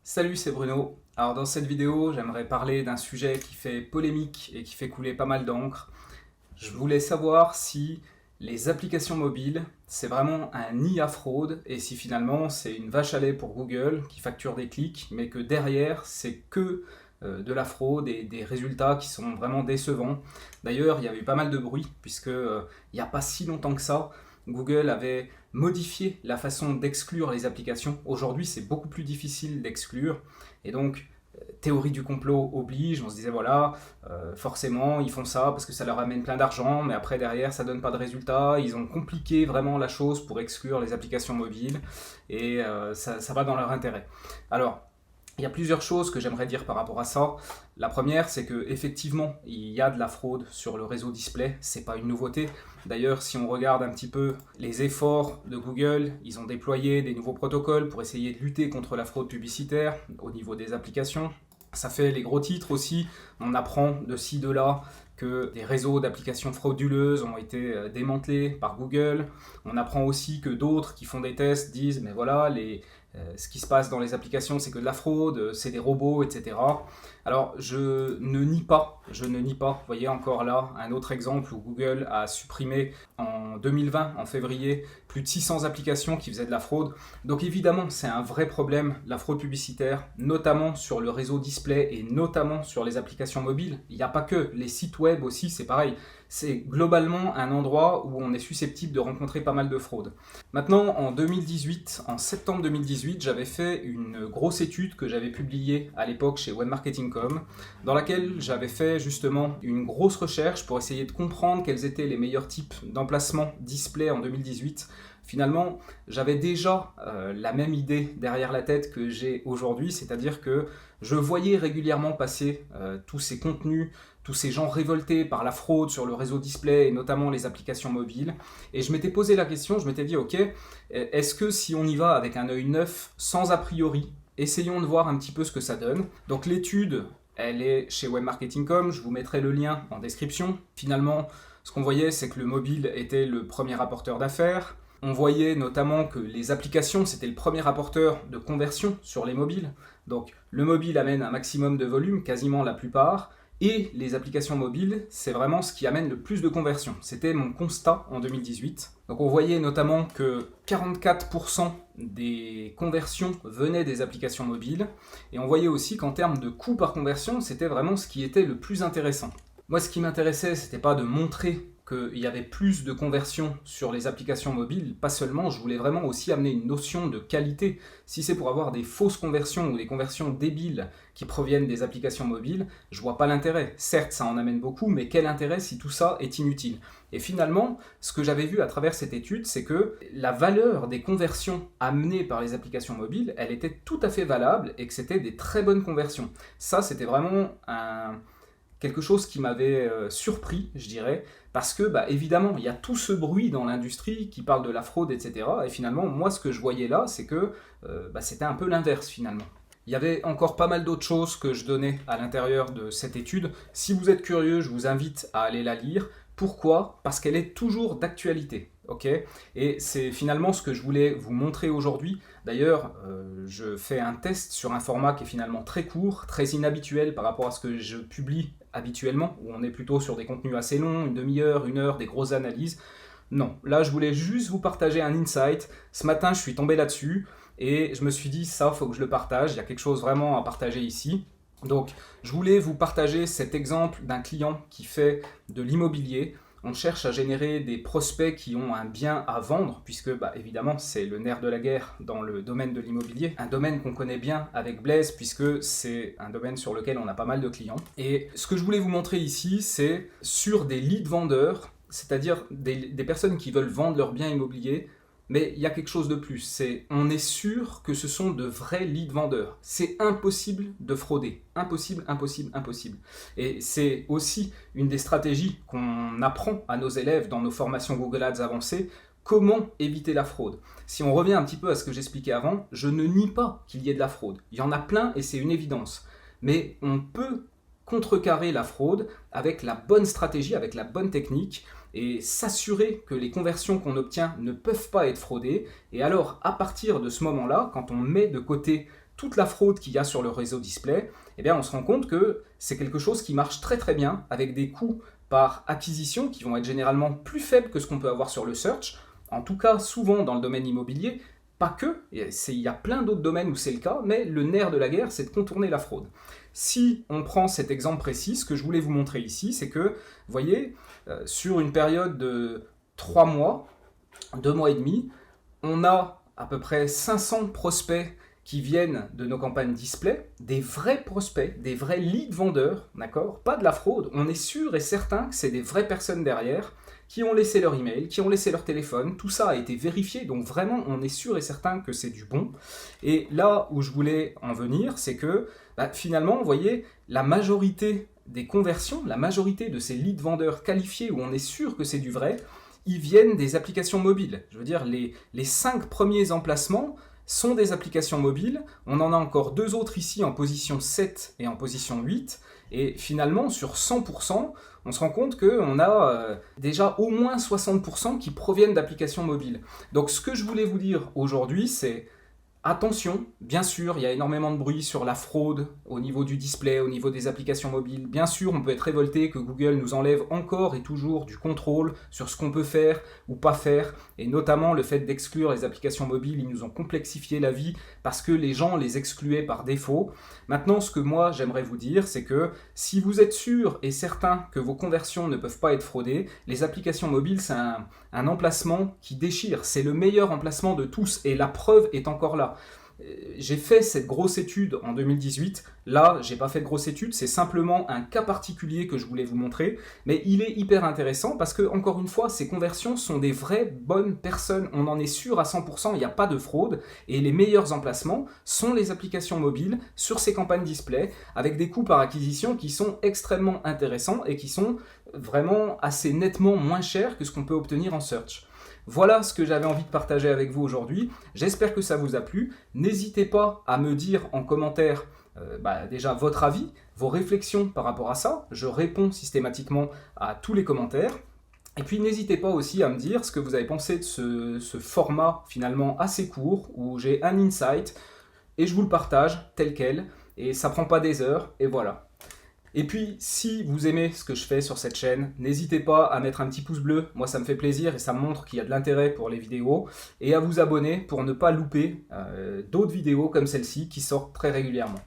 Salut, c'est Bruno. Alors dans cette vidéo, j'aimerais parler d'un sujet qui fait polémique et qui fait couler pas mal d'encre. Je voulais savoir si les applications mobiles, c'est vraiment un nid à fraude et si finalement c'est une vache à lait pour Google qui facture des clics, mais que derrière c'est que de la fraude et des résultats qui sont vraiment décevants. D'ailleurs, il y a eu pas mal de bruit puisque il n'y a pas si longtemps que ça, Google avait modifié la façon d'exclure les applications. Aujourd'hui, c'est beaucoup plus difficile d'exclure et donc théorie du complot oblige, on se disait voilà, forcément ils font ça parce que ça leur amène plein d'argent, mais après derrière ça donne pas de résultat, ils ont compliqué vraiment la chose pour exclure les applications mobiles et ça va dans leur intérêt. Alors, il y a plusieurs choses que j'aimerais dire par rapport à ça. La première, c'est que effectivement, il y a de la fraude sur le réseau display, c'est pas une nouveauté. D'ailleurs, si on regarde un petit peu les efforts de Google, ils ont déployé des nouveaux protocoles pour essayer de lutter contre la fraude publicitaire au niveau des applications. Ça fait les gros titres aussi. On apprend de ci, de là que des réseaux d'applications frauduleuses ont été démantelés par Google. On apprend aussi que d'autres qui font des tests disent mais voilà, ce qui se passe dans les applications c'est que de la fraude, c'est des robots, etc. Alors je ne nie pas. Vous voyez encore là un autre exemple où Google a supprimé en 2020, en février, plus de 600 applications qui faisaient de la fraude. Donc évidemment c'est un vrai problème, la fraude publicitaire, notamment sur le réseau display et notamment sur les applications mobiles. Il n'y a pas que, les sites web aussi c'est pareil. C'est globalement un endroit où on est susceptible de rencontrer pas mal de fraudes. Maintenant, en 2018, en septembre 2018, j'avais fait une grosse étude que j'avais publiée à l'époque chez webmarketing.com, dans laquelle j'avais fait justement une grosse recherche pour essayer de comprendre quels étaient les meilleurs types d'emplacements display en 2018. Finalement, j'avais déjà la même idée derrière la tête que j'ai aujourd'hui, c'est-à-dire que je voyais régulièrement passer tous ces contenus, tous ces gens révoltés par la fraude sur le réseau display et notamment les applications mobiles. Et je m'étais posé la question, je m'étais dit ok, est-ce que si on y va avec un œil neuf, sans a priori, essayons de voir un petit peu ce que ça donne. Donc l'étude, elle est chez webmarketing.com, je vous mettrai le lien en description. Finalement, ce qu'on voyait, c'est que le mobile était le premier apporteur d'affaires. On voyait notamment que les applications, c'était le premier apporteur de conversion sur les mobiles. Donc le mobile amène un maximum de volume, quasiment la plupart, et les applications mobiles, c'est vraiment ce qui amène le plus de conversion. C'était mon constat en 2018. Donc on voyait notamment que 44% des conversions venaient des applications mobiles, et on voyait aussi qu'en termes de coût par conversion, c'était vraiment ce qui était le plus intéressant. Moi, ce qui m'intéressait, c'était pas de montrer qu'il y avait plus de conversions sur les applications mobiles, pas seulement, je voulais vraiment aussi amener une notion de qualité. Si c'est pour avoir des fausses conversions ou des conversions débiles qui proviennent des applications mobiles, je vois pas l'intérêt. Certes, ça en amène beaucoup, mais quel intérêt si tout ça est inutile? Et finalement, ce que j'avais vu à travers cette étude, c'est que la valeur des conversions amenées par les applications mobiles, elle était tout à fait valable et que c'était des très bonnes conversions. Ça, c'était vraiment quelque chose qui m'avait surpris, je dirais, parce que, évidemment, il y a tout ce bruit dans l'industrie qui parle de la fraude, etc. Et finalement, moi, ce que je voyais là, c'est que c'était un peu l'inverse, finalement. Il y avait encore pas mal d'autres choses que je donnais à l'intérieur de cette étude. Si vous êtes curieux, je vous invite à aller la lire. Pourquoi? Parce qu'elle est toujours d'actualité. Ok, et c'est finalement ce que je voulais vous montrer aujourd'hui. D'ailleurs, je fais un test sur un format qui est finalement très court, très inhabituel par rapport à ce que je publie habituellement, où on est plutôt sur des contenus assez longs, une demi-heure, une heure, des grosses analyses. Non, là je voulais juste vous partager un insight. Ce matin je suis tombé là-dessus et je me suis dit ça, faut que je le partage, il y a quelque chose vraiment à partager ici. Donc je voulais vous partager cet exemple d'un client qui fait de l'immobilier. On cherche à générer des prospects qui ont un bien à vendre, puisque évidemment c'est le nerf de la guerre dans le domaine de l'immobilier, un domaine qu'on connaît bien avec Blaise, puisque c'est un domaine sur lequel on a pas mal de clients. Et ce que je voulais vous montrer ici, c'est sur des leads vendeurs, c'est-à-dire des personnes qui veulent vendre leurs biens immobiliers. Mais il y a quelque chose de plus, on est sûr que ce sont de vrais leads vendeurs. C'est impossible de frauder. Impossible, impossible, impossible. Et c'est aussi une des stratégies qu'on apprend à nos élèves dans nos formations Google Ads avancées. Comment éviter la fraude? Si on revient un petit peu à ce que j'expliquais avant, je ne nie pas qu'il y ait de la fraude. Il y en a plein et c'est une évidence. Mais on peut contrecarrer la fraude avec la bonne stratégie, avec la bonne technique, et s'assurer que les conversions qu'on obtient ne peuvent pas être fraudées. Et alors, à partir de ce moment-là, quand on met de côté toute la fraude qu'il y a sur le réseau display, eh bien on se rend compte que c'est quelque chose qui marche très très bien avec des coûts par acquisition qui vont être généralement plus faibles que ce qu'on peut avoir sur le search, en tout cas souvent dans le domaine immobilier, pas que, il y a plein d'autres domaines où c'est le cas, mais le nerf de la guerre c'est de contourner la fraude. Si on prend cet exemple précis, ce que je voulais vous montrer ici, c'est que, vous voyez, sur une période de 3 mois, 2 mois et demi, on a à peu près 500 prospects qui viennent de nos campagnes display, des vrais prospects, des vrais leads vendeurs, d'accord? Pas de la fraude, on est sûr et certain que c'est des vraies personnes derrière qui ont laissé leur email, qui ont laissé leur téléphone, tout ça a été vérifié, donc vraiment on est sûr et certain que c'est du bon. Et là où je voulais en venir, c'est que finalement, vous voyez, la majorité des conversions, la majorité de ces leads vendeurs qualifiés où on est sûr que c'est du vrai, ils viennent des applications mobiles. Je veux dire, les 5 premiers emplacements sont des applications mobiles. On en a encore 2 autres ici en position 7 et en position 8. Et finalement, sur 100%, on se rend compte qu'on a déjà au moins 60% qui proviennent d'applications mobiles. Donc ce que je voulais vous dire aujourd'hui, c'est attention, bien sûr, il y a énormément de bruit sur la fraude au niveau du display, au niveau des applications mobiles. Bien sûr, on peut être révolté que Google nous enlève encore et toujours du contrôle sur ce qu'on peut faire ou pas faire, et notamment le fait d'exclure les applications mobiles, ils nous ont complexifié la vie parce que les gens les excluaient par défaut. Maintenant, ce que moi j'aimerais vous dire, c'est que si vous êtes sûr et certain que vos conversions ne peuvent pas être fraudées, les applications mobiles, c'est un emplacement qui déchire. C'est le meilleur emplacement de tous et la preuve est encore là. J'ai fait cette grosse étude en 2018. Là, j'ai pas fait de grosse étude, c'est simplement un cas particulier que je voulais vous montrer, mais il est hyper intéressant parce que, encore une fois, ces conversions sont des vraies bonnes personnes. On en est sûr à 100%, il n'y a pas de fraude, et les meilleurs emplacements sont les applications mobiles sur ces campagnes display, avec des coûts par acquisition qui sont extrêmement intéressants et qui sont vraiment assez nettement moins chers que ce qu'on peut obtenir en search. Voilà ce que j'avais envie de partager avec vous aujourd'hui. J'espère que ça vous a plu. N'hésitez pas à me dire en commentaire déjà votre avis, vos réflexions par rapport à ça. Je réponds systématiquement à tous les commentaires. Et puis n'hésitez pas aussi à me dire ce que vous avez pensé de ce format finalement assez court où j'ai un insight et je vous le partage tel quel. Et ça prend pas des heures et voilà. Et puis, si vous aimez ce que je fais sur cette chaîne, n'hésitez pas à mettre un petit pouce bleu, moi ça me fait plaisir et ça me montre qu'il y a de l'intérêt pour les vidéos, et à vous abonner pour ne pas louper d'autres vidéos comme celle-ci qui sortent très régulièrement.